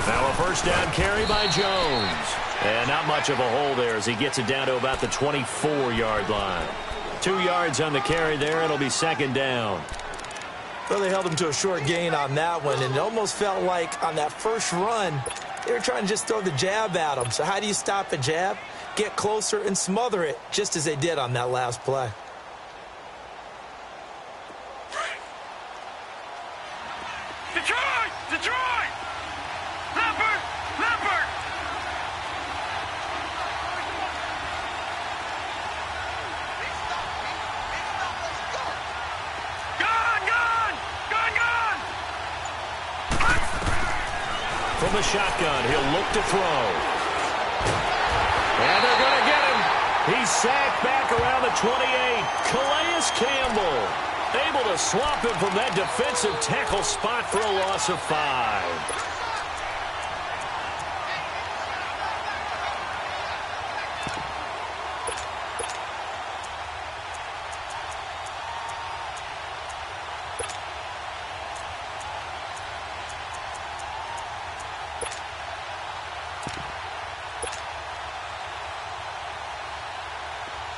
Now a first down carry by Jones. And not much of a hole there as he gets it down to about the 24-yard line. 2 yards on the carry there. It'll be second down. Well, they held him to a short gain on that one, and it almost felt like on that first run, they were trying to just throw the jab at him. So how do you stop a jab? Get closer and smother it, just as they did on that last play. Detroit! Leopard! Gone! From the shotgun, he'll look to throw. And they're going to get him. He's sacked back around the 28. Calais Campbell able to swap him from that defensive tackle spot for a loss of 5.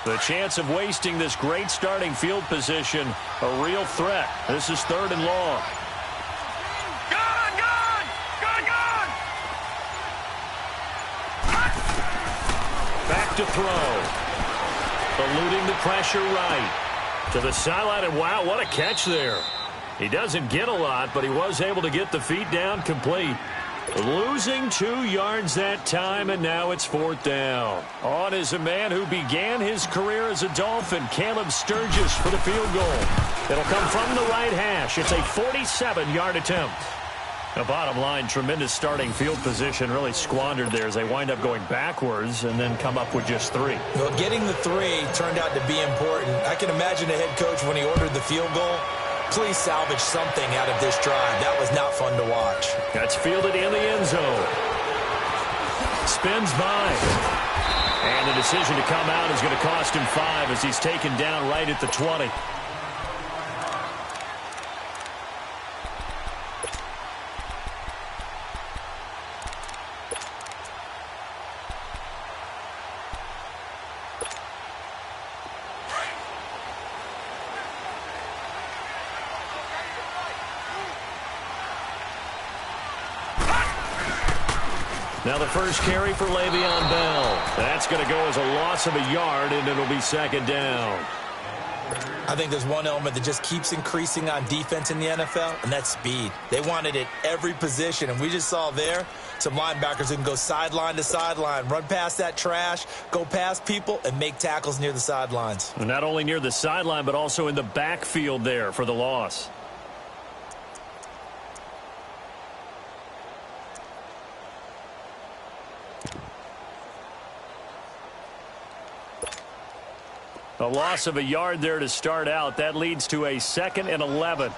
The chance of wasting this great starting field position, a real threat. This is 3rd and long. Gone! Back to throw. Eluding the pressure right. To the sideline, and wow, what a catch there. He doesn't get a lot, but he was able to get the feet down complete. Losing 2 yards that time, and now it's 4th down. On is a man who began his career as a Dolphin, Caleb Sturgis, for the field goal. It'll come from the right hash. It's a 47-yard attempt. The bottom line, tremendous starting field position, really squandered there as they wind up going backwards and then come up with just 3. Well, getting the 3 turned out to be important. I can imagine the head coach when he ordered the field goal. Please salvage something out of this drive. That was not fun to watch. That's fielded in the end zone. Spins by. And the decision to come out is going to cost him 5 as he's taken down right at the 20. Now the first carry for Le'Veon Bell. That's going to go as a loss of a yard, and it'll be second down. I think there's one element that just keeps increasing on defense in the NFL, and that's speed. They want it at every position, and we just saw there some linebackers who can go sideline to sideline, run past that trash, go past people, and make tackles near the sidelines. And not only near the sideline, but also in the backfield there for the loss. A loss of a yard there to start out. That leads to a 2nd and 11.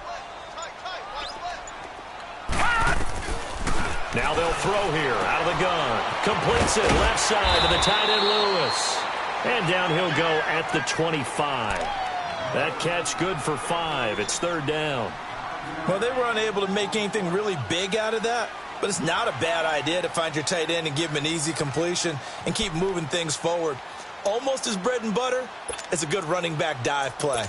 Now they'll throw here out of the gun. Completes it left side to the tight end Lewis. And down he'll go at the 25. That catch good for 5. It's 3rd down. Well, they were unable to make anything really big out of that. But it's not a bad idea to find your tight end and give him an easy completion and keep moving things forward. Almost his bread and butter. It's a good running back dive play.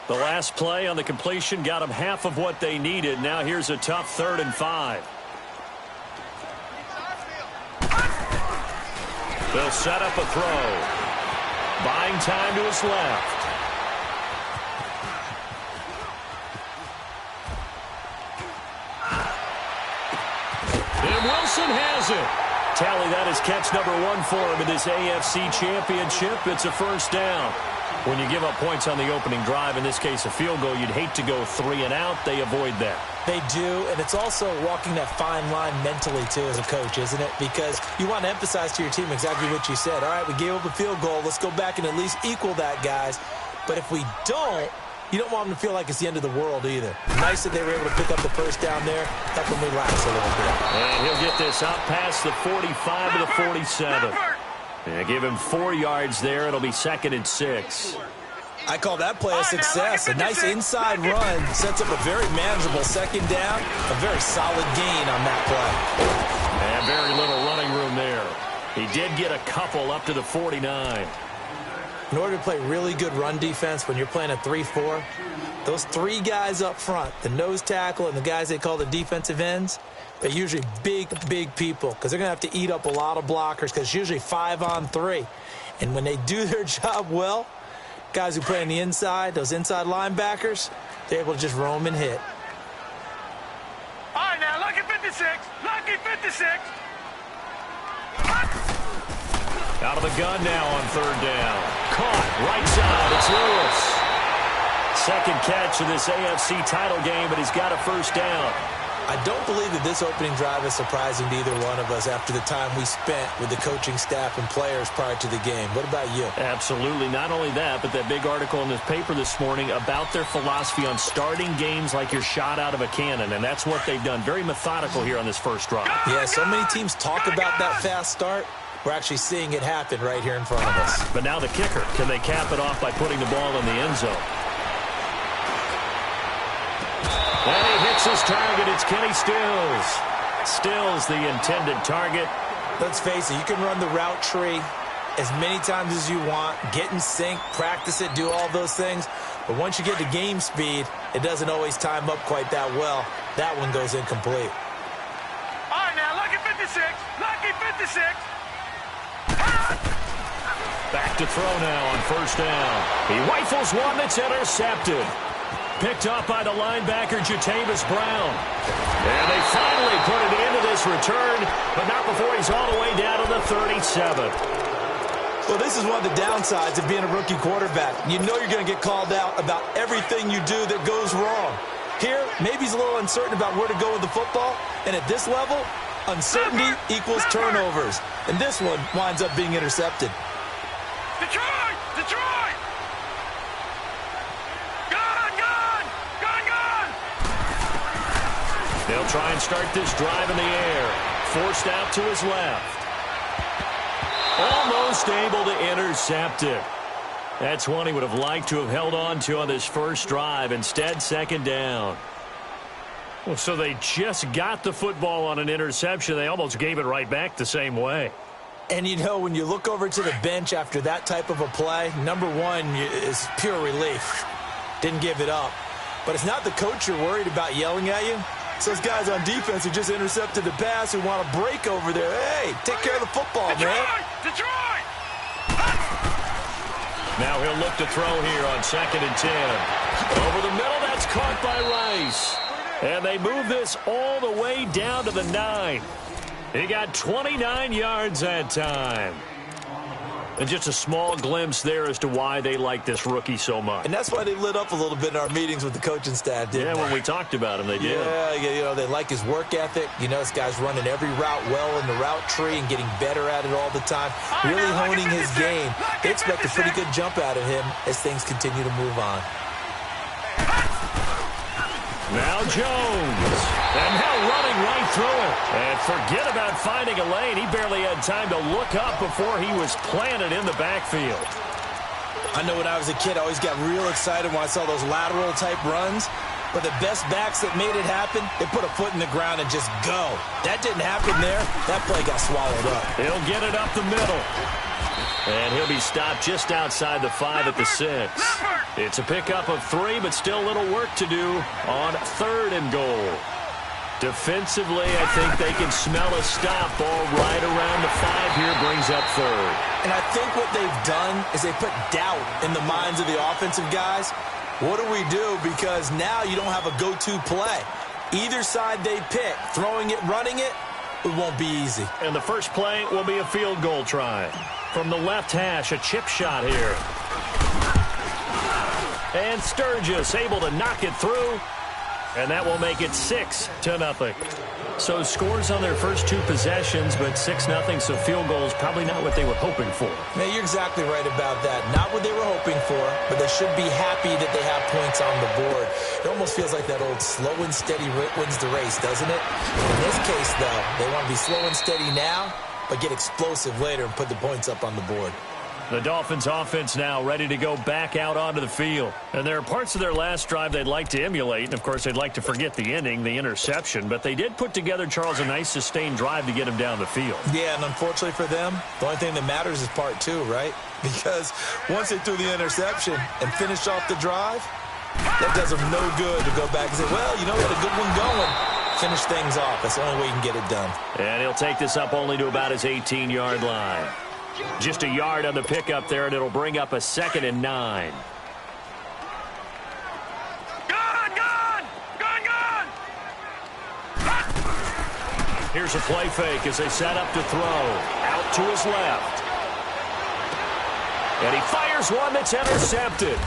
The last play on the completion got them half of what they needed. Now here's a tough 3rd and 5. They'll set up a throw. Buying time to his left. Wilson has it. Tally, that is catch number 1 for him in this AFC Championship. It's a first down. When you give up points on the opening drive, in this case a field goal, you'd hate to go 3 and out. They avoid that. They do, and it's also walking that fine line mentally, too, as a coach, isn't it? Because you want to emphasize to your team exactly what you said. All right, we gave up a field goal. Let's go back and at least equal that, guys. But if we don't, you don't want them to feel like it's the end of the world either. Nice that they were able to pick up the first down there. Help them relax a little bit. And he'll get this out past the 45 to the 47. Yeah, give him 4 yards there. It'll be 2nd and 6. I call that play a success. A nice inside run sets up a very manageable 2nd down. A very solid gain on that play. And very little running room there. He did get a couple up to the 49. In order to play really good run defense when you're playing a 3-4, those 3 guys up front, the nose tackle and the guys they call the defensive ends, they're usually big, big people because they're going to have to eat up a lot of blockers because it's usually 5-on-3. And when they do their job well, guys who play on the inside, those inside linebackers, they're able to just roam and hit. All right, now, lucky 56. Lucky 56. Out of the gun now on 3rd down. Caught, right side, it's Lewis. 2nd catch of this AFC title game, but he's got a 1st down. I don't believe that this opening drive is surprising to either one of us after the time we spent with the coaching staff and players prior to the game. What about you? Absolutely. Not only that, but that big article in this paper this morning about their philosophy on starting games like you're shot out of a cannon, and that's what they've done. Very methodical here on this first drive. Yeah, so many teams talk about that fast start. We're actually seeing it happen right here in front of us. But now the kicker. Can they cap it off by putting the ball in the end zone? And he hits his target. It's Kenny Stills. Stills the intended target. Let's face it, you can run the route tree as many times as you want, get in sync, practice it, do all those things. But once you get to game speed, it doesn't always time up quite that well. That one goes incomplete. All right, now, lucky 56. Lucky 56. Back to throw now on 1st down. He rifles one that's intercepted. Picked up by the linebacker, Jatavis Brown. And they finally put it into this return, but not before he's all the way down to the 37. Well, this is one of the downsides of being a rookie quarterback. You know you're going to get called out about everything you do that goes wrong. Here, maybe he's a little uncertain about where to go with the football, and at this level, uncertainty equals turnovers. And this one winds up being intercepted. Detroit! Detroit! Gone! Gone! Gone! Gone! They'll try and start this drive in the air. Forced out to his left. Almost able to intercept it. That's one he would have liked to have held on to on this first drive. Instead, 2nd down. Well, so they just got the football on an interception. They almost gave it right back the same way. And, you know, when you look over to the bench after that type of a play, number one is pure relief. Didn't give it up. But it's not the coach you're worried about yelling at you. It's those guys on defense who just intercepted the pass who want to break over there. Hey, take care of the football, man. Detroit! Now he'll look to throw here on 2nd and 10. Over the middle, that's caught by Rice. And they move this all the way down to the 9. He got 29 yards that time. And just a small glimpse there as to why they like this rookie so much. And that's why they lit up a little bit in our meetings with the coaching staff, didn't they? When we talked about him, they did. Yeah, you know, they like his work ethic. You know, this guy's running every route well in the route tree and getting better at it all the time, really honing his game. They expect a pretty good jump out of him as things continue to move on. Now Jones. And now running right through it. And forget about finding a lane. He barely had time to look up before he was planted in the backfield. I know when I was a kid, I always got real excited when I saw those lateral-type runs. But the best backs that made it happen, they put a foot in the ground and just go. That didn't happen there. That play got swallowed up. He'll get it up the middle. And he'll be stopped just outside the 5 at the 6. It's a pickup of 3, but still a little work to do on 3rd and goal. Defensively, I think they can smell a stop. Ball right around the 5 here, brings up 3rd. And I think what they've done is they put doubt in the minds of the offensive guys. What do we do? Because now you don't have a go-to play. Either side they pick, throwing it, running it, it won't be easy. And the first play will be a field goal try. From the left hash, a chip shot here. And Sturgis able to knock it through. And that will make it 6-0. So scores on their first 2 possessions, but 6-0, so field goals probably not what they were hoping for. Man, you're exactly right about that. Not what they were hoping for, but they should be happy that they have points on the board. It almost feels like that old slow and steady wins the race, doesn't it? In this case, though, they want to be slow and steady now, but get explosive later and put the points up on the board. The Dolphins offense now ready to go back out onto the field. And there are parts of their last drive they'd like to emulate. And, of course, they'd like to forget the ending, the interception. But they did put together, Charles, a nice sustained drive to get him down the field. Yeah, and unfortunately for them, the only thing that matters is part two, right? Because once they threw the interception and finished off the drive, that does them no good to go back and say, well, you know, we had a good one going. Finish things off. That's the only way you can get it done. And he'll take this up only to about his 18-yard line. Just a yard on the pickup there, and it'll bring up a 2nd and 9. Gone! Here's a play fake as they set up to throw. Out to his left. And he fires one that's intercepted.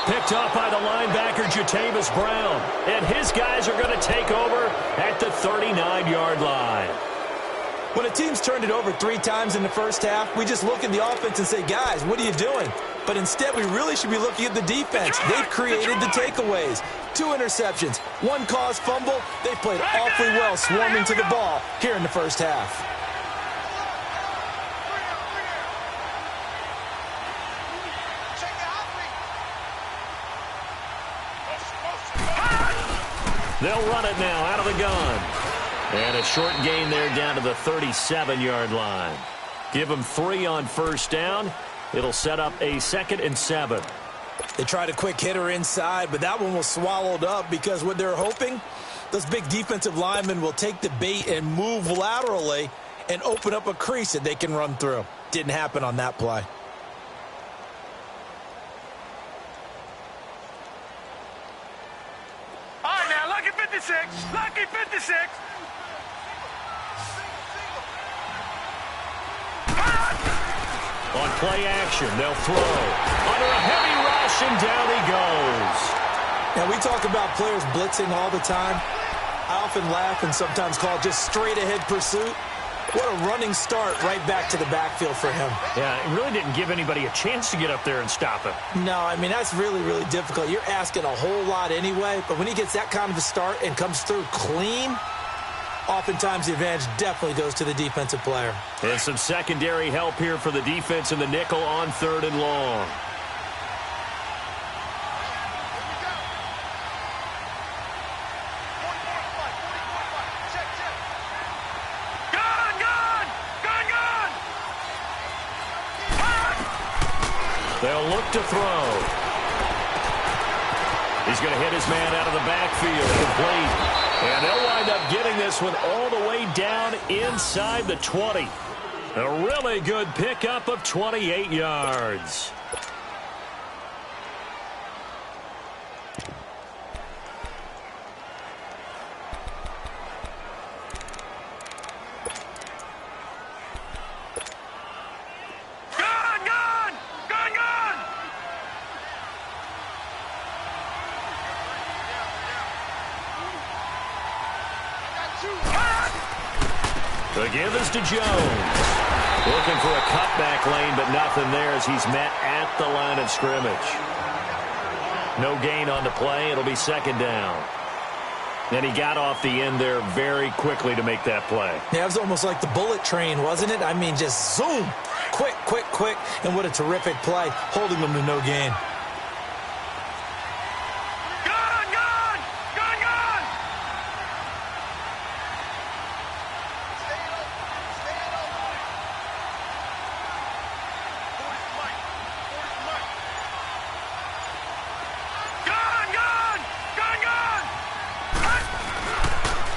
Picked off by the linebacker, Jatavis Brown. And his guys are going to take over at the 39-yard line. When a team's turned it over 3 times in the first half, we just look at the offense and say, guys, what are you doing? But instead, we really should be looking at the defense. They've created the takeaways. 2 interceptions, 1 caused fumble. They played awfully well swarming to the ball here in the first half. They'll run it now out of the gun. And a short gain there down to the 37-yard line. Give them 3 on first down. It'll set up a 2nd and 7. They tried a quick hitter inside, but that one was swallowed up because what they're hoping, those big defensive linemen will take the bait and move laterally and open up a crease that they can run through. Didn't happen on that play. All right, now, lucky 56. Lucky 56. On play action, they'll throw. Under a heavy rush, and down he goes. Now, we talk about players blitzing all the time. I often laugh and sometimes call it just straight-ahead pursuit. What a running start right back to the backfield for him. Yeah, it really didn't give anybody a chance to get up there and stop him. No, I mean, that's really, really difficult. You're asking a whole lot anyway, but when he gets that kind of a start and comes through clean, oftentimes the advantage definitely goes to the defensive player. And some secondary help here for the defense in the nickel on 3rd and long. They'll look to throw. He's going to hit his man out of the backfield, complete. And they'll wind up getting this one all the way down inside the 20. A really good pickup of 28 yards. The give is to Jones. Looking for a cutback lane, but nothing there as he's met at the line of scrimmage. No gain on the play. It'll be 2nd down. And he got off the end there very quickly to make that play. Yeah, it was almost like the bullet train, wasn't it? I mean, just zoom. Quick, quick, quick. And what a terrific play, holding them to no gain.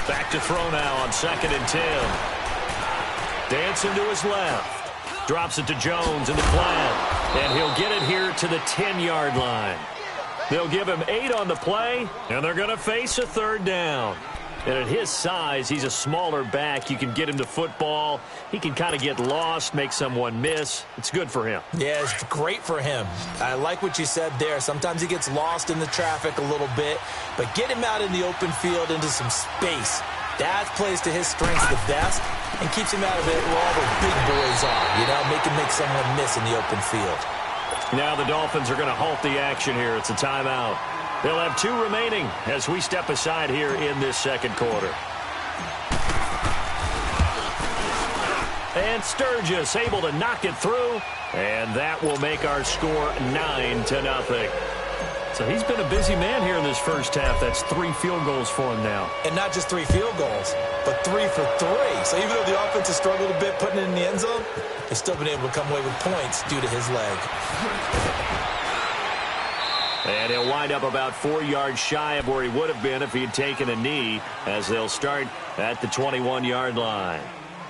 Back to throw now on 2nd and 10. Dancing to his left. Drops it to Jones in the flat. And he'll get it here to the 10-yard line. They'll give him 8 on the play, and they're going to face a 3rd down. And at his size, he's a smaller back. You can get him to football. He can kind of get lost, make someone miss. It's good for him. Yeah, it's great for him. I like what you said there. Sometimes he gets lost in the traffic a little bit, but get him out in the open field into some space. That plays to his strengths the best and keeps him out of it where all the big boys are, you know, make someone miss in the open field. Now the Dolphins are going to halt the action here. It's a timeout. They'll have 2 remaining as we step aside here in this 2nd quarter. And Sturgis able to knock it through. And that will make our score 9-0. So he's been a busy man here in this first half. That's 3 field goals for him now. And not just 3 field goals, but 3 for 3. So even though the offense has struggled a bit putting it in the end zone, they've still been able to come away with points due to his leg. And he'll wind up about 4 yards shy of where he would have been if he had taken a knee, as they'll start at the 21-yard line.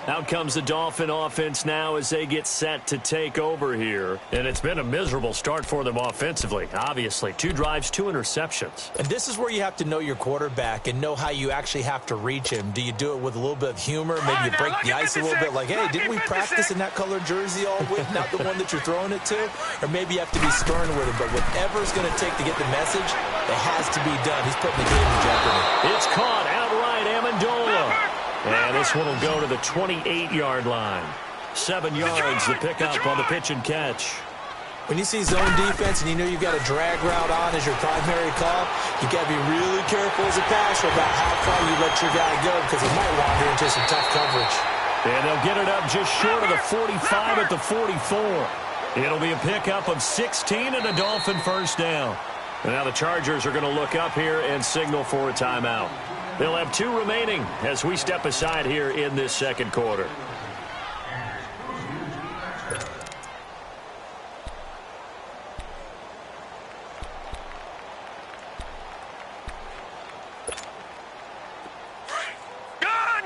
Out comes the Dolphin offense now as they get set to take over here. And it's been a miserable start for them offensively, obviously. 2 drives, 2 interceptions. And this is where you have to know your quarterback and know how you actually have to reach him. Do you do it with a little bit of humor? Maybe you break the ice a little bit like, hey, didn't we practice in that colored jersey all week, not the one that you're throwing it to? Or maybe you have to be stern with him. But whatever it's going to take to get the message, it has to be done. He's putting the game in jeopardy. It's caught outright, Amendola. And this one will go to the 28-yard line. 7 yards the pickup on the pitch and catch. When you see zone defense and you know you've got a drag route on as your primary call, you got to be really careful as a passer about how far you let your guy go because he might wander into some tough coverage. And they'll get it up just short of the 45 at the 44. It'll be a pickup of 16 and a Dolphin first down. And now the Chargers are going to look up here and signal for a timeout. They'll have 2 remaining as we step aside here in this second quarter. Gone!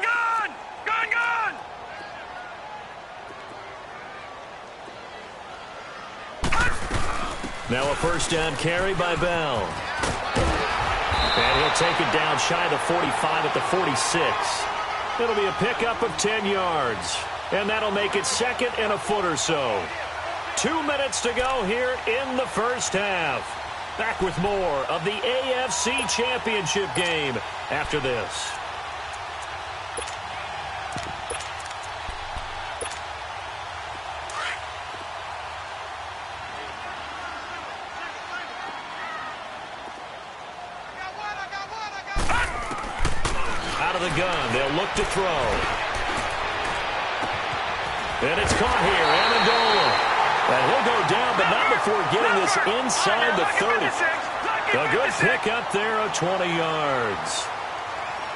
Now a first down carry by Bell. And he'll take it down shy of the 45 at the 46. It'll be a pickup of 10 yards. And that'll make it second and a foot or so. 2 minutes to go here in the first half. Back with more of the AFC Championship game after this. The gun. They'll look to throw. And it's caught here. Amendola. And he'll go down, but not before getting this inside the 30. A good pickup there of 20 yards.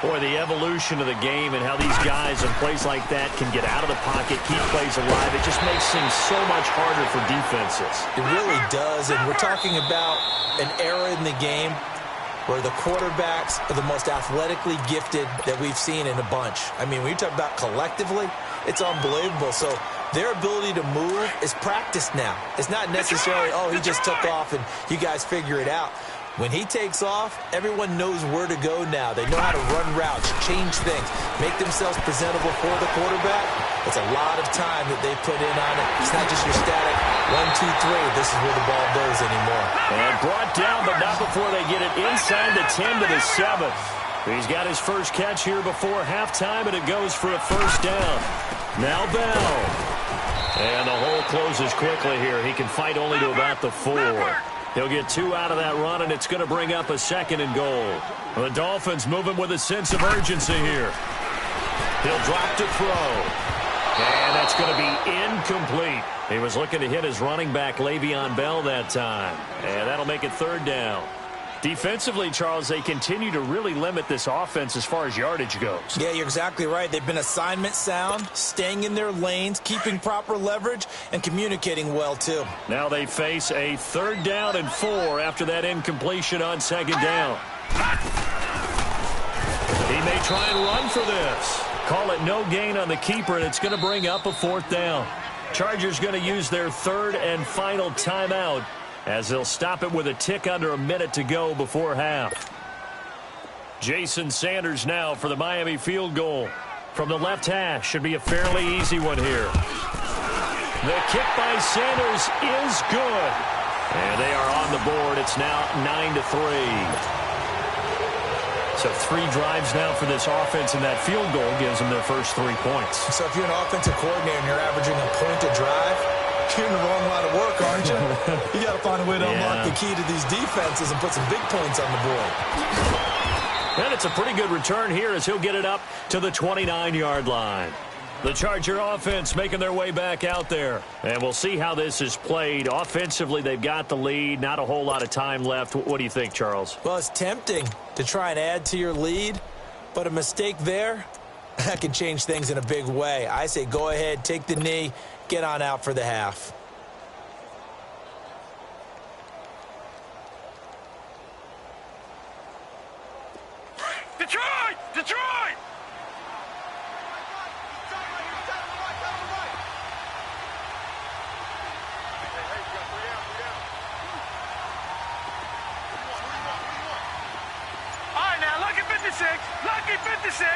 Boy, the evolution of the game and how these guys in plays like that can get out of the pocket, keep plays alive, it just makes things so much harder for defenses. It really does, and we're talking about an era in the game where the quarterbacks are the most athletically gifted that we've seen in a bunch. I mean, when you talk about collectively, it's unbelievable. So their ability to move is practiced now. It's not necessarily, oh, he just took off and you guys figure it out. When he takes off, everyone knows where to go now. They know how to run routes, change things, make themselves presentable for the quarterback. It's a lot of time that they put in on it. It's not just your static 1, 2, 3. This is where the ball goes anymore. And brought down, but not before they get it inside the 10 to the 7. He's got his first catch here before halftime, and it goes for a first down. Now Bell. And the hole closes quickly here. He can fight only to about the 4. He'll get 2 out of that run, and it's going to bring up a second and goal. The Dolphins moving with a sense of urgency here. He'll drop to throw. And that's going to be incomplete. He was looking to hit his running back, Le'Veon Bell, that time. And that'll make it third down. Defensively, Charles, they continue to really limit this offense as far as yardage goes. Yeah, you're exactly right. They've been assignment sound, staying in their lanes, keeping proper leverage, and communicating well, too. Now they face a 3rd down and 4 after that incompletion on 2nd down. He may try and run for this. Call it no gain on the keeper, and it's going to bring up a 4th down. Chargers going to use their 3rd and final timeout as they'll stop it with a tick under a minute to go before half. Jason Sanders now for the Miami field goal. From the left hash, should be a fairly easy one here. The kick by Sanders is good. And they are on the board. It's now 9-3. So 3 drives now for this offense, and that field goal gives them their first 3 points. So if you're an offensive coordinator and you're averaging a point a drive, you're in the wrong line of work, aren't you? You got to find a way to unlock the key to these defenses and put some big points on the board. And it's a pretty good return here as he'll get it up to the 29-yard line. The Charger offense making their way back out there. And we'll see how this is played. Offensively, they've got the lead. Not a whole lot of time left. What do you think, Charles? Well, it's tempting to try and add to your lead, but a mistake there, that can change things in a big way. I say go ahead, take the knee, get on out for the half. Detroit! Detroit! All right, now, lucky 56. Lucky 56.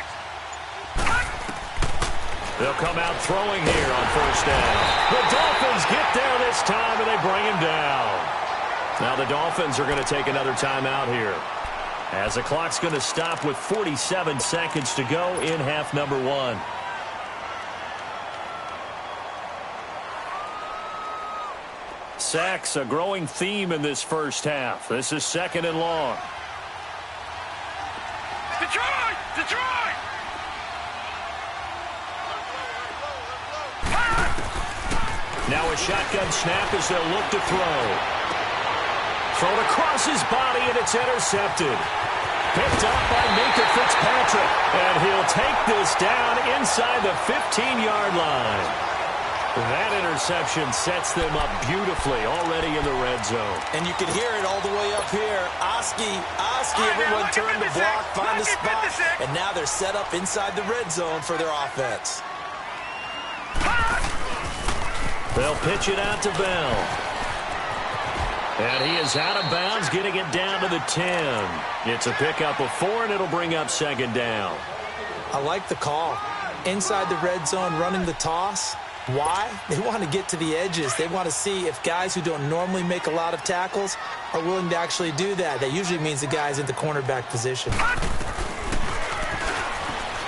They'll come out throwing here on first down. The Dolphins get there this time, and they bring him down. Now the Dolphins are going to take another timeout here, as the clock's going to stop with 47 seconds to go in half number one. Sacks, a growing theme in this first half. This is second and long. Detroit! Detroit! Now a shotgun snap as they'll look to throw. Thrown across his body, and it's intercepted. Picked up by Minka Fitzpatrick, and he'll take this down inside the 15-yard line. That interception sets them up beautifully already in the red zone. And you can hear it all the way up here. Oski, everyone turned to block, find the spot, and now they're set up inside the red zone for their offense. They'll pitch it out to Bell. And he is out of bounds, getting it down to the 10. It's a pickup of 4, and it'll bring up second down. I like the call. Inside the red zone, running the toss. Why? They want to get to the edges. They want to see if guys who don't normally make a lot of tackles are willing to actually do that. That usually means the guy's in the cornerback position.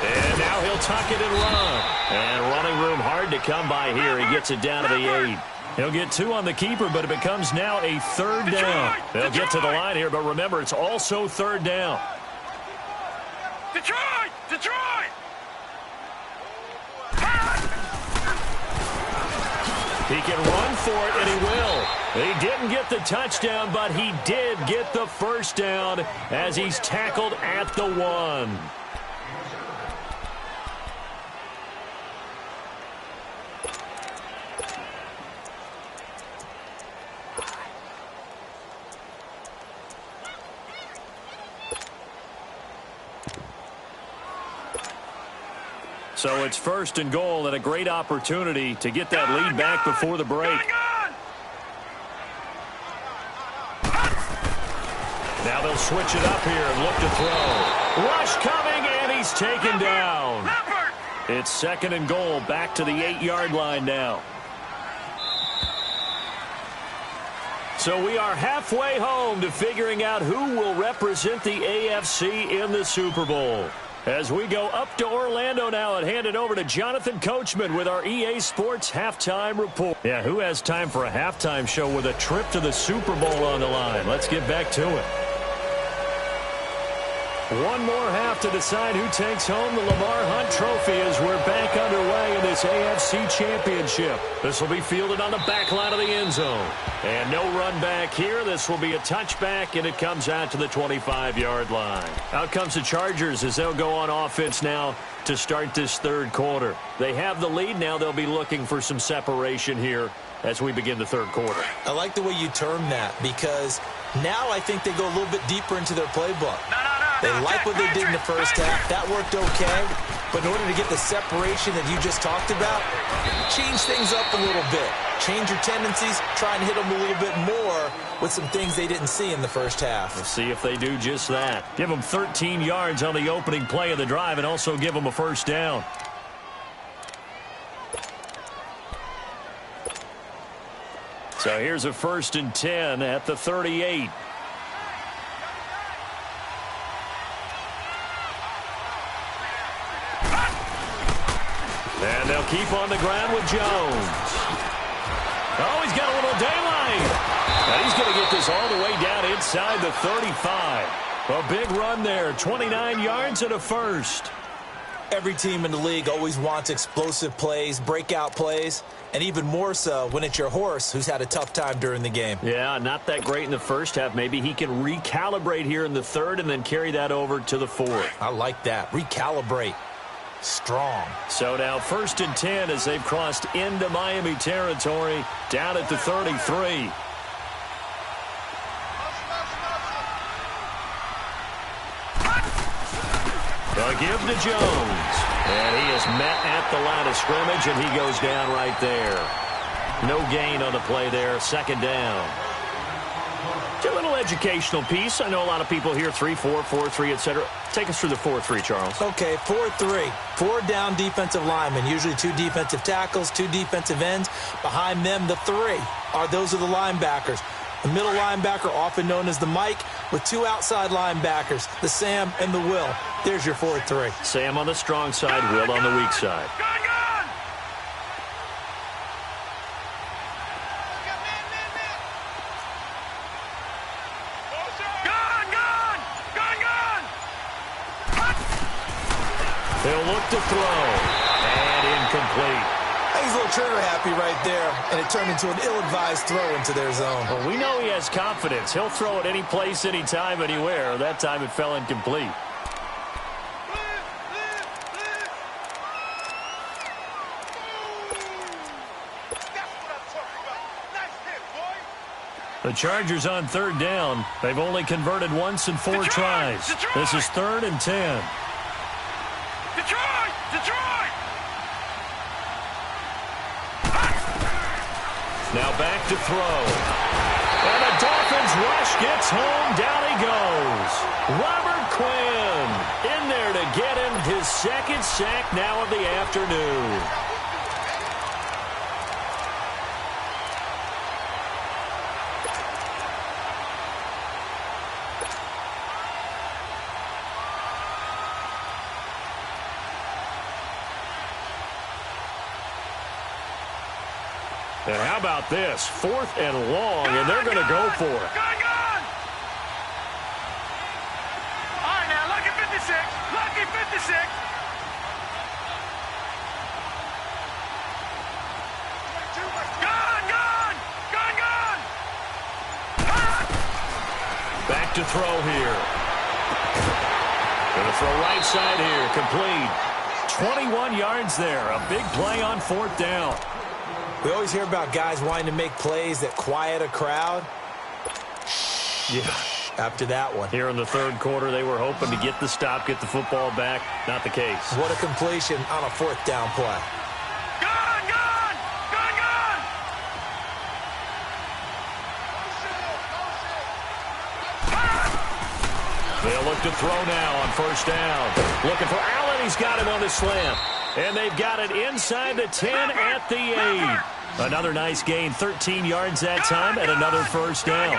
And now he'll tuck it and run. And running room hard to come by here. He gets it down to the 8. He'll get 2 on the keeper, but it becomes now a third down. They'll get to the line here, but remember, it's also third down. Detroit! Detroit! He can run for it, and he will. He didn't get the touchdown, but he did get the first down as he's tackled at the 1. So it's first and goal, and a great opportunity to get that lead back before the break. Now they'll switch it up here and look to throw. Rush coming, and he's taken down. It's second and goal, back to the 8-yard line now. So we are halfway home to figuring out who will represent the AFC in the Super Bowl. As we go up to Orlando now and hand it over to Jonathan Coachman with our EA Sports Halftime Report. Yeah, who has time for a halftime show with a trip to the Super Bowl on the line? Let's get back to it. One more half to decide who takes home the Lamar Hunt Trophy as we're back underway in this AFC Championship. This will be fielded on the back line of the end zone. And no run back here. This will be a touchback, and it comes out to the 25-yard line. Out comes the Chargers as they'll go on offense now to start this third quarter. They have the lead. Now they'll be looking for some separation here as we begin the third quarter. I like the way you term that, because now I think they go a little bit deeper into their playbook. They like what they did in the first half. That worked okay. But in order to get the separation that you just talked about, change things up a little bit. Change your tendencies. Try and hit them a little bit more with some things they didn't see in the first half. We'll see if they do just that. Give them 13 yards on the opening play of the drive and also give them a first down. So here's a 1st and 10 at the 38. And they'll keep on the ground with Jones. Oh, he's got a little daylight. And he's going to get this all the way down inside the 35. A big run there, 29 yards and a first. Every team in the league always wants explosive plays, breakout plays, and even more so when it's your horse who's had a tough time during the game. Yeah, not that great in the first half. Maybe he can recalibrate here in the third and then carry that over to the fourth. I like that. Recalibrate. Strong. So now 1st and 10 as they've crossed into Miami territory down at the 33. They'll give to Jones. And he is met at the line of scrimmage, and he goes down right there. No gain on the play there. 2nd down. It's a little educational piece. I know a lot of people hear 3-4, 4-3, etc. Take us through the 4-3, Charles. Okay, 4-3. 4 down defensive linemen, usually 2 defensive tackles, 2 defensive ends. Behind them, the 3 those are the linebackers. The middle linebacker, often known as the Mike, with 2 outside linebackers, the Sam and the Will. There's your 4-3. Sam on the strong side, Will on the weak side. They'll look to throw. And incomplete. He's a little trigger happy right there, and it turned into an ill-advised throw into their zone. Well, we know he has confidence. He'll throw it any place, anytime, anywhere. That time it fell incomplete. The Chargers on 3rd down. They've only converted once in 4 tries. This is 3rd and 10. Detroit! Now back to throw. And the Dolphins rush gets home. Down he goes. Robert Quinn in there to get him his 2nd sack now of the afternoon. And how about this? 4th and long, and they're going to go for it. Gone! All right, now, lucky 56. Lucky 56. Gone! Back to throw here. Going to throw right side here. Complete. 21 yards there. A big play on 4th down. We always hear about guys wanting to make plays that quiet a crowd. Yeah. After that one. Here in the 3rd quarter, they were hoping to get the stop, get the football back. Not the case. What a completion on a 4th down play. Gone! They'll look to throw now on 1st down. Looking for Allen. He's got him on the slant. And they've got it inside the 10 at the 8. Another nice gain, 13 yards that time, and another 1st down.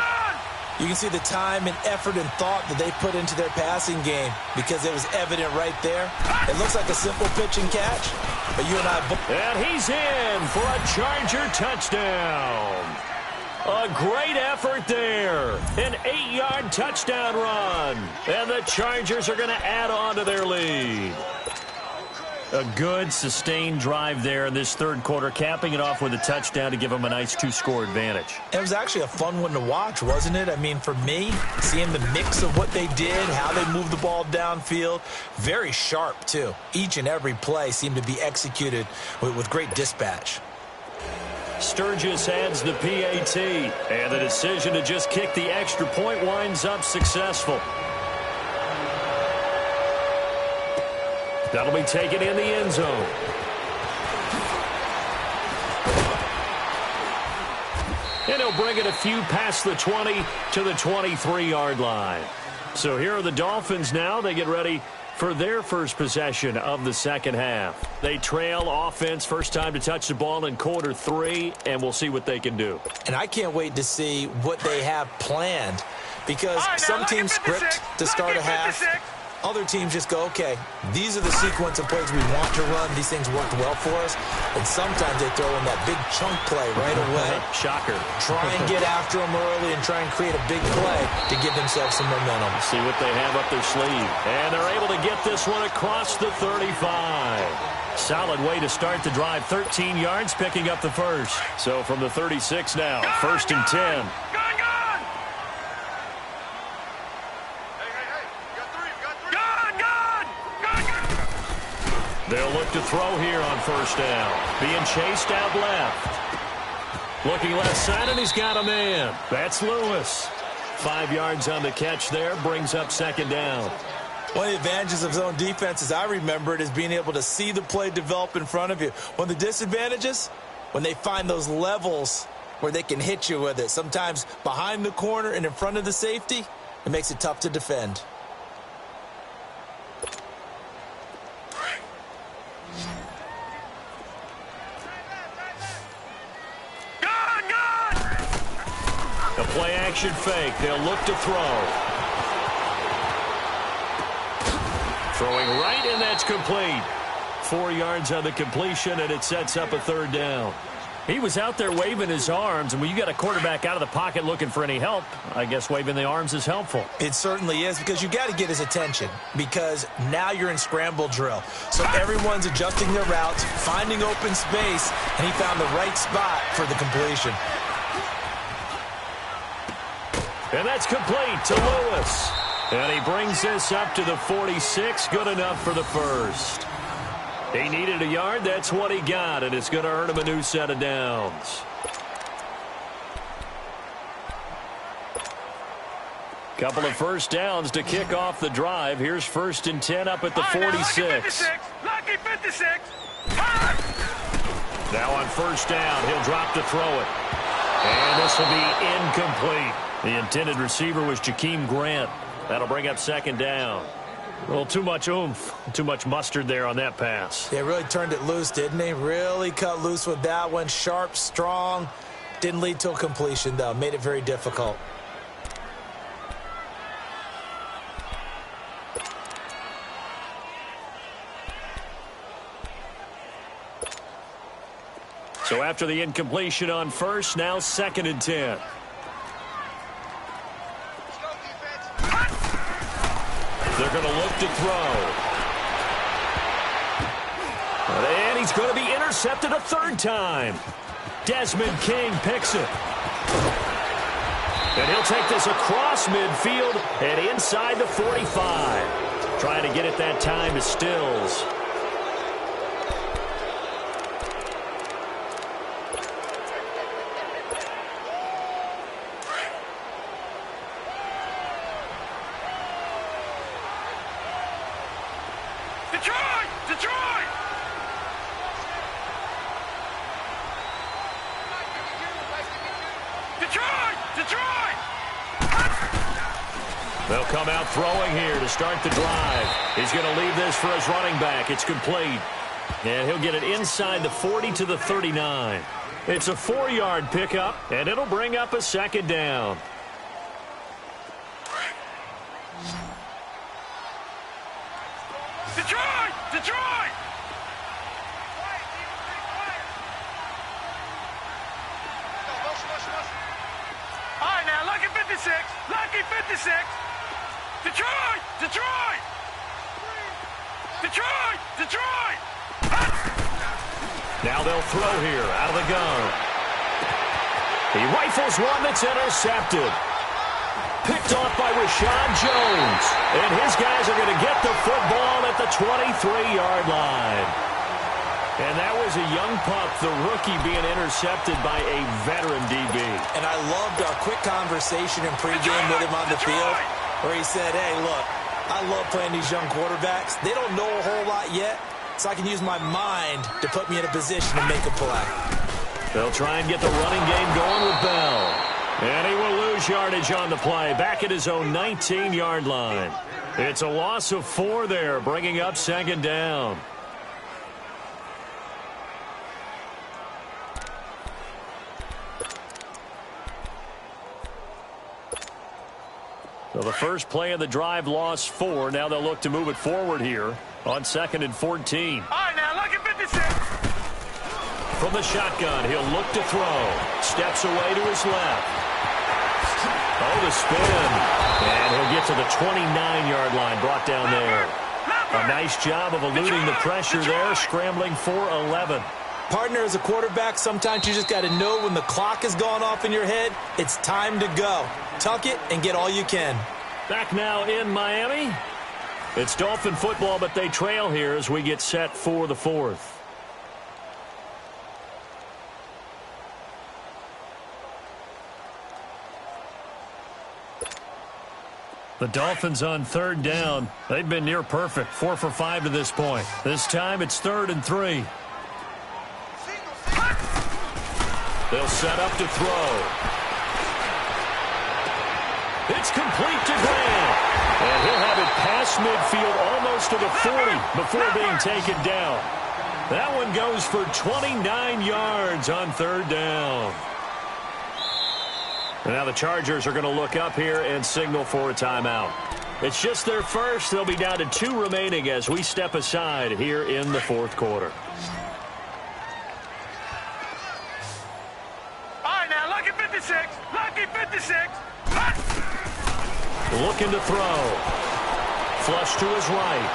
You can see the time and effort and thought that they put into their passing game because it was evident right there. It looks like a simple pitch and catch, but you and I... And he's in for a Charger touchdown. A great effort there. An 8-yard touchdown run. And the Chargers are going to add on to their lead. A good, sustained drive there in this 3rd quarter, capping it off with a touchdown to give them a nice 2-score advantage. It was actually a fun one to watch, wasn't it? I mean, for me, seeing the mix of what they did, how they moved the ball downfield, very sharp, too. Each and every play seemed to be executed with great dispatch. Sturgis adds the PAT, and the decision to just kick the extra point winds up successful. That'll be taken in the end zone. And he'll bring it a few past the 20 to the 23-yard line. So here are the Dolphins now. They get ready for their first possession of the 2nd half. They trail offense, first time to touch the ball in quarter 3, and we'll see what they can do. And I can't wait to see what they have planned because some teams script to start a half Other teams just go, okay, these are the sequence of plays we want to run. These things worked well for us. And sometimes they throw in that big chunk play right away. Shocker. Try and get after them early and try and create a big play to give themselves some momentum. See what they have up their sleeve. And they're able to get this one across the 35. Solid way to start the drive. 13 yards, picking up the first. So from the 36 now, first and 10. They'll look to throw here on first down. Being chased out left. Looking left side, and he's got a man. That's Lewis. 5 yards on the catch there, brings up second down. One of the advantages of zone defense, as I remember it, is being able to see the play develop in front of you. One of the disadvantages, when they find those levels where they can hit you with it. Sometimes behind the corner and in front of the safety, it makes it tough to defend. A play-action fake. They'll look to throw. Throwing right, and that's complete. 4 yards on the completion, and it sets up a third down. He was out there waving his arms, and when you got a quarterback out of the pocket looking for any help, I guess waving the arms is helpful. It certainly is, because you got to get his attention, because now you're in scramble drill. So everyone's adjusting their routes, finding open space, and he found the right spot for the completion. And that's complete to Lewis. And he brings this up to the 46. Good enough for the first. He needed a yard. That's what he got, and it's going to earn him a new set of downs. Couple of first downs to kick off the drive. Here's first and 10 up at the 46. Lucky 56. Now on first down, he'll drop to throw it. And this will be incomplete. The intended receiver was Jakeem Grant. That'll bring up second down. A little too much oomph, too much mustard there on that pass. They really turned it loose, didn't they? Really cut loose with that one. Sharp, strong. Didn't lead to a completion, though. Made it very difficult. So after the incompletion on first, now second and 10. They're going to look to throw. And he's going to be intercepted a third time. Desmond King picks it. And he'll take this across midfield and inside the 45. Trying to get it that time to Stills. They'll come out throwing here to start the drive. He's going to leave this for his running back. It's complete. And he'll get it inside the 40 to the 39. It's a 4-yard pickup, and it'll bring up a second down. Detroit! Detroit! All right, now, lucky 56. Lucky 56. Detroit! Detroit! Detroit! Detroit! Now they'll throw here out of the gun. He rifles one that's intercepted. Picked off by Rashad Jones. And his guys are going to get the football at the 23-yard line. And that was a young pup, the rookie, being intercepted by a veteran DB. And I loved our quick conversation in pregame with him on the field, where he said, hey, look, I love playing these young quarterbacks. They don't know a whole lot yet, so I can use my mind to put me in a position to make a play. They'll try and get the running game going with Bell. And he will lose yardage on the play, back at his own 19-yard line. It's a loss of 4 there, bringing up second down. So the first play of the drive lost 4. Now they'll look to move it forward here on 2nd and 14. All right, now look at 56. From the shotgun, he'll look to throw. Steps away to his left. Oh, the spin. And he'll get to the 29-yard line, brought down there. A nice job of eluding the pressure there, scrambling for 11. Partner, as a quarterback, sometimes you just got to know when the clock has gone off in your head, it's time to go. Tuck it and get all you can. Back now in Miami. It's Dolphin football, but they trail here as we get set for the 4th. The Dolphins on 3rd down. They've been near perfect, 4 for 5 to this point. This time it's 3rd and 3. They'll set up to throw. It's complete to Grant. And he'll have it past midfield almost to the 40 before being taken down. That one goes for 29 yards on 3rd down. And now the Chargers are going to look up here and signal for a timeout. It's just their first. They'll be down to 2 remaining as we step aside here in the 4th quarter. All right, now look at 56. Lucky 56. Looking to throw. Flush to his right.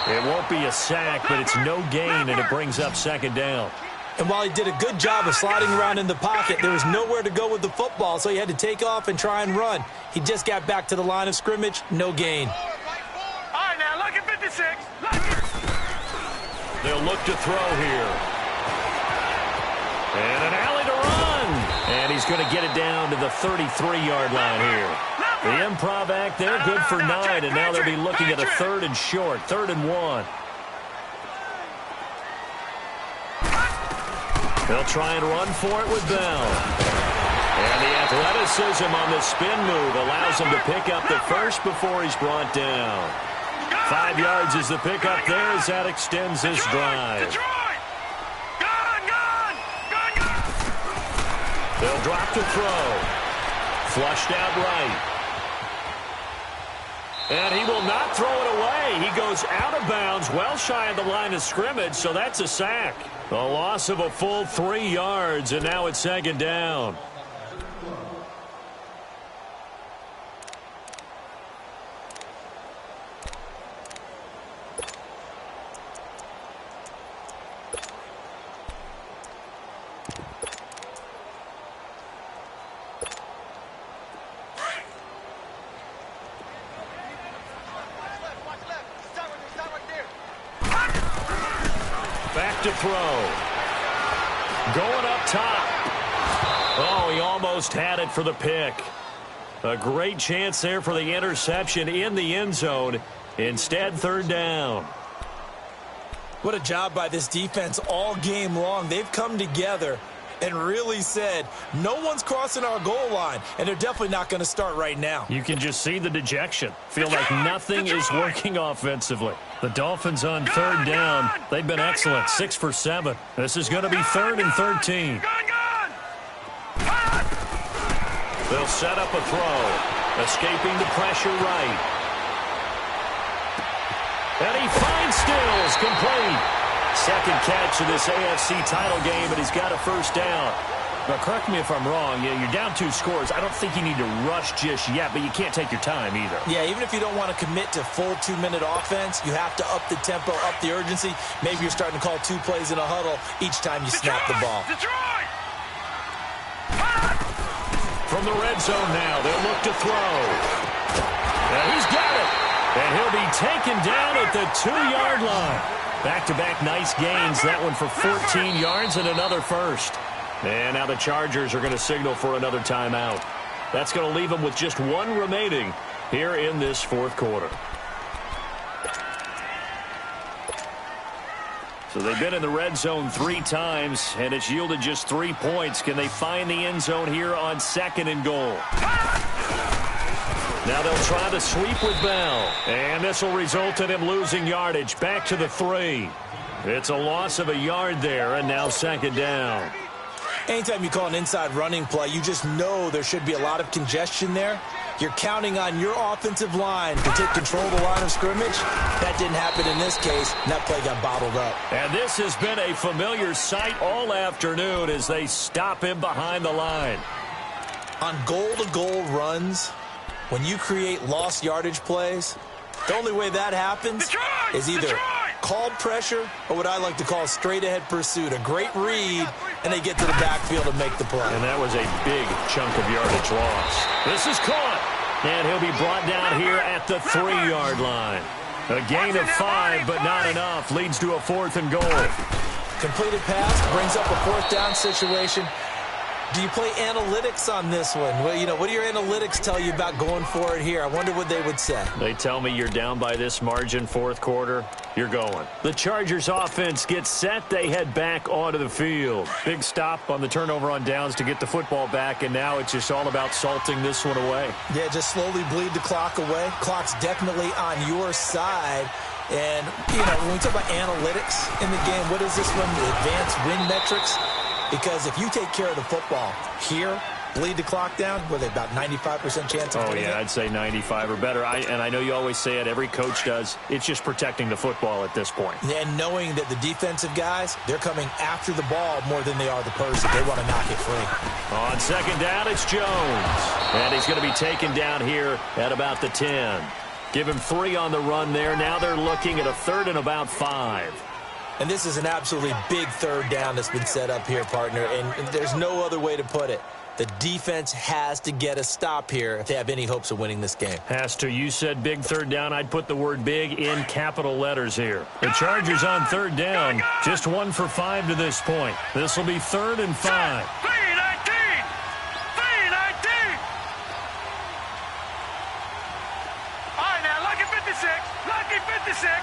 It won't be a sack, but it's no gain, and it brings up 2nd down. And while he did a good job of sliding around in the pocket, there was nowhere to go with the football, so he had to take off and try and run. He just got back to the line of scrimmage, no gain. All right, now look at 56. They'll look to throw here. And an alley to run. And he's going to get it down to the 33-yard line here. The improv act there, good for 9, and now they'll be looking at a 3rd and short, 3rd and 1. They'll try and run for it with Bell. And the athleticism on the spin move allows him to pick up the first before he's brought down. 5 yards is the pickup there as that extends this drive. They'll drop to throw. Flushed out right. And he will not throw it away. He goes out of bounds, well shy of the line of scrimmage, so that's a sack. A loss of a full 3 yards, and now it's 2nd down. Back to throw. Going up top. Oh, he almost had it for the pick. A great chance there for the interception in the end zone. Instead, 3rd down. What a job by this defense all game long. They've come together and really said, no one's crossing our goal line, and they're definitely not going to start right now. You can just see the dejection. Feel like nothing is working offensively. The Dolphins on 3rd down. They've been excellent, 6 for 7. This is going to be 3rd and 13. They'll set up a throw. Escaping the pressure right. And he finds Stills, complete. Second catch of this AFC title game, but he's got a first down. Now, correct me if I'm wrong. You're down 2 scores. I don't think you need to rush just yet, but you can't take your time either. Yeah, even if you don't want to commit to full 2-minute offense, you have to up the tempo, up the urgency. Maybe you're starting to call 2 plays in a huddle each time you snap the ball. From the red zone now, they'll look to throw. And he's got it. And he'll be taken down at the 2-yard line. Back-to-back nice gains. That one for 14 yards and another first. And now the Chargers are going to signal for another timeout. That's going to leave them with just 1 remaining here in this 4th quarter. So they've been in the red zone 3 times, and it's yielded just 3 points. Can they find the end zone here on 2nd and goal? Now they'll try the sweep with Bell. And this will result in him losing yardage. Back to the 3. It's a loss of a yard there, and now 2nd down. Anytime you call an inside running play, you just know there should be a lot of congestion there. You're counting on your offensive line to take control of the line of scrimmage. That didn't happen in this case, and that play got bottled up. And this has been a familiar sight all afternoon as they stop him behind the line. On goal-to-goal runs, when you create lost yardage plays, the only way that happens is either called pressure or what I like to call straight-ahead pursuit. A great read, and they get to the backfield and make the play. And that was a big chunk of yardage loss. This is caught, and he'll be brought down here at the 3-yard line. A gain of 5, but not enough. Leads to a 4th and goal. Completed pass brings up a 4th down situation. Do you play analytics on this one? Well, you know, what do your analytics tell you about going for it here? I wonder what they would say. They tell me you're down by this margin, 4th quarter, you're going. The Chargers offense gets set. They head back onto the field. Big stop on the turnover on downs to get the football back, and now it's just all about salting this one away. Yeah, just slowly bleed the clock away. Clock's definitely on your side. And, you know, when we talk about analytics in the game, what is this one? The advanced win metrics? Because if you take care of the football here, bleed the clock down, with about 95% chance of winning it? I'd say 95 or better. And I know you always say it, every coach does. It's just protecting the football at this point. And knowing that the defensive guys, they're coming after the ball more than they are the person. They want to knock it free. On 2nd down, it's Jones. And he's going to be taken down here at about the 10. Give him 3 on the run there. Now they're looking at a 3rd and about 5. And this is an absolutely big 3rd down that's been set up here, partner. And there's no other way to put it. The defense has to get a stop here if they have any hopes of winning this game. Has to. You said big 3rd down. I'd put the word big in capital letters here. The Chargers on 3rd down. Just 1 for 5 to this point. This will be 3rd and 5. 3-19! 3-19! All right, now, lucky 56. Lucky 56.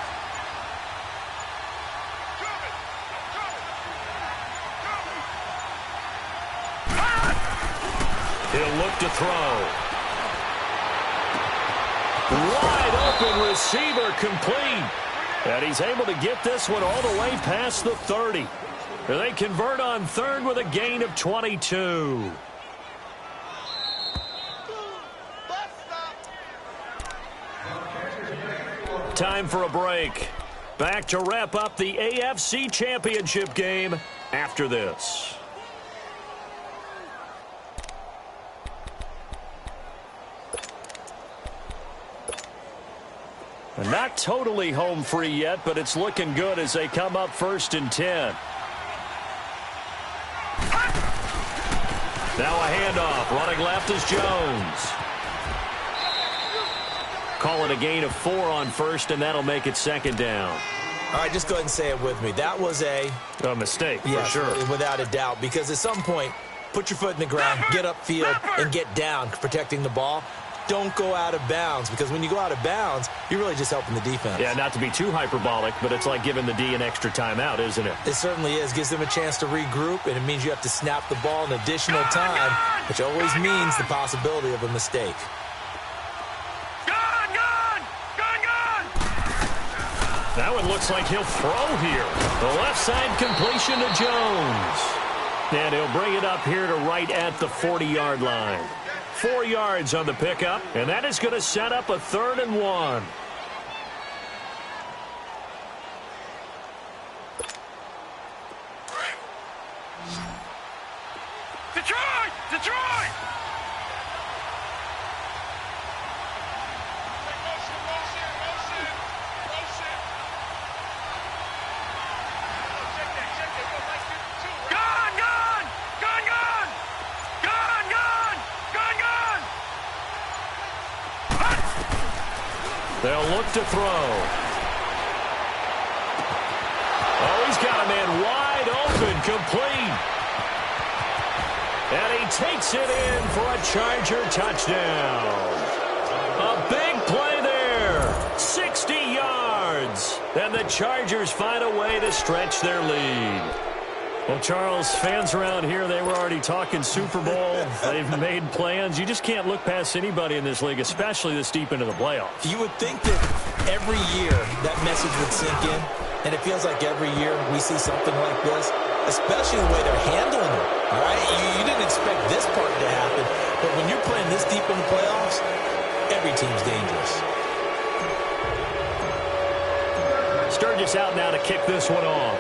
He'll look to throw. Wide open receiver complete. And he's able to get this one all the way past the 30. They convert on 3rd with a gain of 22. Time for a break. Back to wrap up the AFC Championship game after this. And not totally home free yet, but it's looking good as they come up 1st and 10. Now a handoff. Running left is Jones. Call it a gain of 4 on 1st, and that'll make it 2nd down. All right, just go ahead and say it with me. That was a mistake, for sure. Without a doubt, because at some point, put your foot in the ground, get upfield, and get down, protecting the ball. Don't go out of bounds, because when you go out of bounds, you're really just helping the defense. Yeah, not to be too hyperbolic, but it's like giving the D an extra timeout, isn't it? It certainly is. Gives them a chance to regroup, and it means you have to snap the ball an additional time, which always means the possibility of a mistake. That one looks like he'll throw here. The left side completion to Jones. And he'll bring it up here to right at the 40-yard line. 4 yards on the pickup, and that is going to set up a 3rd and 1. Detroit! Detroit! They'll look to throw. Oh, he's got a man wide open, complete. And he takes it in for a Charger touchdown. A big play there. 60 yards. And the Chargers find a way to stretch their lead. Well, Charles, fans around here, they were already talking Super Bowl. They've made plans. You just can't look past anybody in this league, especially this deep into the playoffs. You would think that every year that message would sink in, and it feels like every year we see something like this. especially the way they're handling it. All right, you didn't expect this part to happen, but when you're playing this deep in the playoffs, every team's dangerous. Sturgis out now to kick this one off.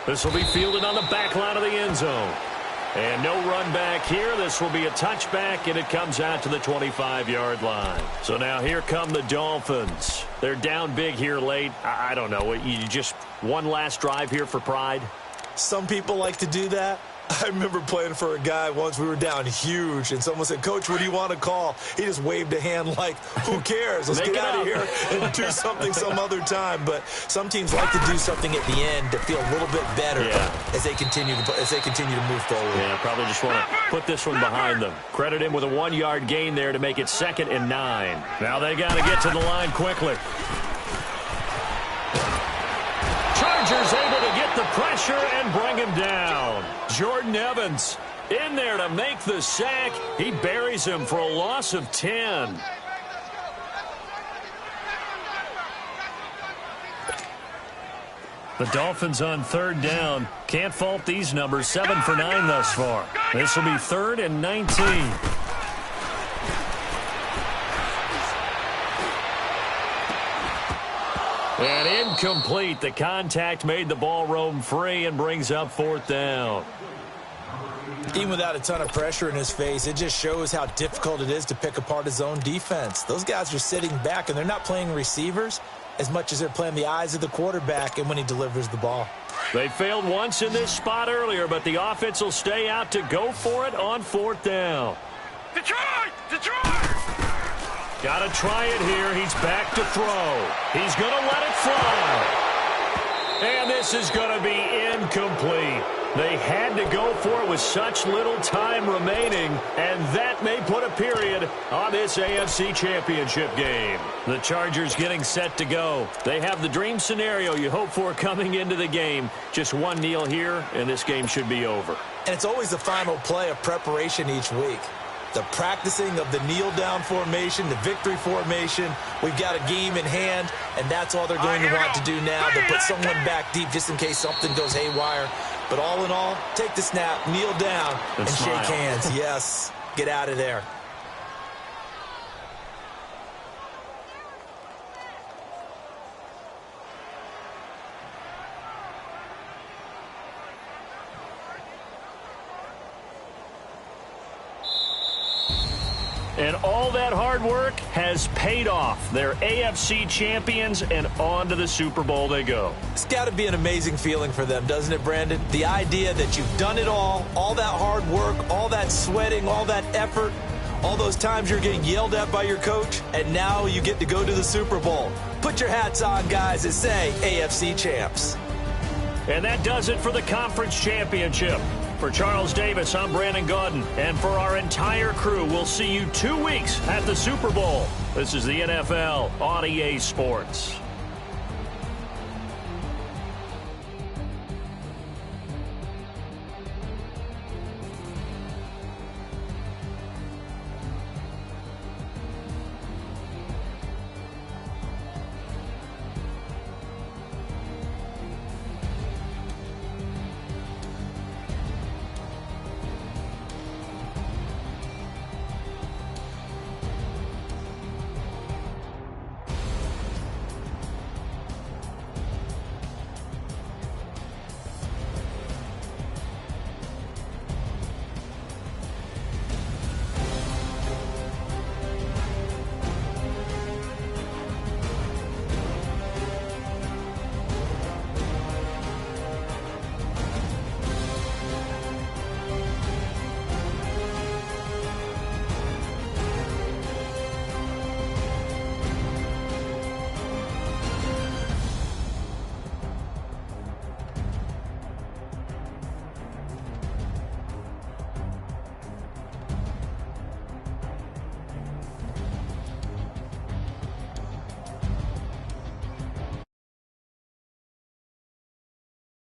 This will be fielded on the back line of the end zone. And no run back here. This will be a touchback, and it comes out to the 25-yard line. So now here come the Dolphins. They're down big here late. I don't know. You just one last drive here for pride? Some people like to do that. I remember playing for a guy once. We were down huge, and someone said, "Coach, what do you want to call?" He just waved a hand like, who cares? Let's get out of here and do something some other time. But some teams like to do something at the end to feel a little bit better as they continue to move forward. Yeah, probably just want to put this one behind them. Credit him with a 1-yard gain there to make it 2nd and 9. Now they got to get to the line quickly. Chargers able to get the pressure and bring him down. Jordan Evans in there to make the sack. He buries him for a loss of 10. The Dolphins on 3rd down. Can't fault these numbers. 7 for 9 thus far. This will be 3rd and 19. And incomplete. The contact made the ball roam free and brings up 4th down. Even without a ton of pressure in his face, it just shows how difficult it is to pick apart his own defense. Those guys are sitting back, and they're not playing receivers as much as they're playing the eyes of the quarterback and when he delivers the ball. They failed once in this spot earlier, but the offense will stay out to go for it on 4th down. Detroit! Detroit! Got to try it here. He's back to throw. He's going to let it fly. And this is going to be incomplete. They had to go for it with such little time remaining, and that may put a period on this AFC Championship game. The Chargers getting set to go. They have the dream scenario you hope for coming into the game. Just one kneel here, and this game should be over. And it's always the final play of preparation each week. The practicing of the kneel-down formation, the victory formation. We've got a game in hand, and that's all they're going to want to do now, to put someone back deep just in case something goes haywire. But all in all, take the snap, kneel down, and shake hands. Yes, get out of there. And all that hard work has paid off. They're AFC champions, and on to the Super Bowl they go. It's got to be an amazing feeling for them, doesn't it, Brandon? The idea that you've done it all that hard work, all that sweating, all that effort, all those times you're getting yelled at by your coach, and now you get to go to the Super Bowl. Put your hats on, guys, and say AFC champs. And that does it for the conference championship. For Charles Davis, I'm Brandon Gaudin. And for our entire crew, we'll see you 2 weeks at the Super Bowl. This is the NFL on EA Sports.